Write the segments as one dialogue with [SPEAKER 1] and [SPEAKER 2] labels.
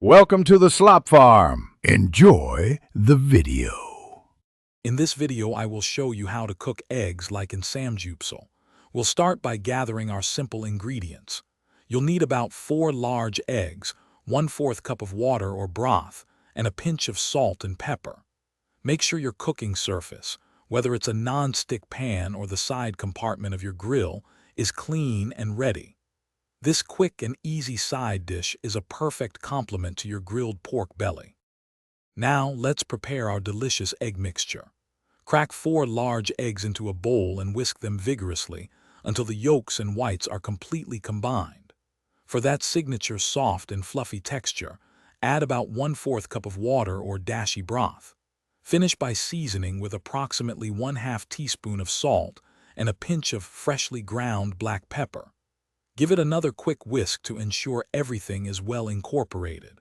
[SPEAKER 1] Welcome to the Slop Farm. Enjoy the video.
[SPEAKER 2] In this video, I will show you how to cook eggs like in Samgyupsal. We'll start by gathering our simple ingredients. You'll need about 4 large eggs, 1/4 cup of water or broth, and a pinch of salt and pepper. Make sure your cooking surface, whether it's a non-stick pan or the side compartment of your grill, is clean and ready. This quick and easy side dish is a perfect complement to your grilled pork belly. Now let's prepare our delicious egg mixture. Crack 4 large eggs into a bowl and whisk them vigorously until the yolks and whites are completely combined. For that signature soft and fluffy texture, add about 1/4 cup of water or dashi broth. Finish by seasoning with approximately 1/2 teaspoon of salt and a pinch of freshly ground black pepper. Give it another quick whisk to ensure everything is well incorporated.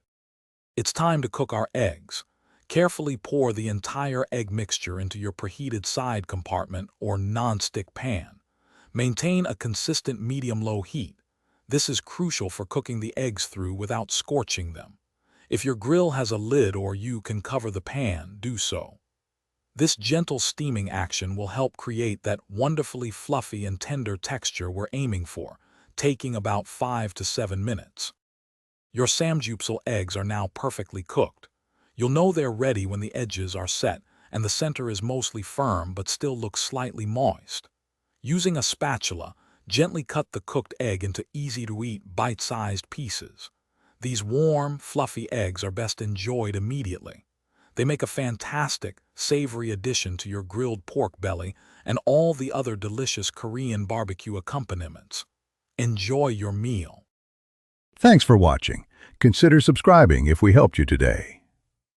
[SPEAKER 2] It's time to cook our eggs. Carefully pour the entire egg mixture into your preheated side compartment or non-stick pan. Maintain a consistent medium-low heat. This is crucial for cooking the eggs through without scorching them. If your grill has a lid or you can cover the pan, do so. This gentle steaming action will help create that wonderfully fluffy and tender texture we're aiming for, taking about 5 to 7 minutes. Your Samgyupsal eggs are now perfectly cooked. You'll know they're ready when the edges are set and the center is mostly firm but still looks slightly moist. Using a spatula, gently cut the cooked egg into easy-to-eat bite-sized pieces. These warm, fluffy eggs are best enjoyed immediately. They make a fantastic, savory addition to your grilled pork belly and all the other delicious Korean barbecue accompaniments. Enjoy your meal.
[SPEAKER 1] Thanks for watching. Consider subscribing if we helped you today.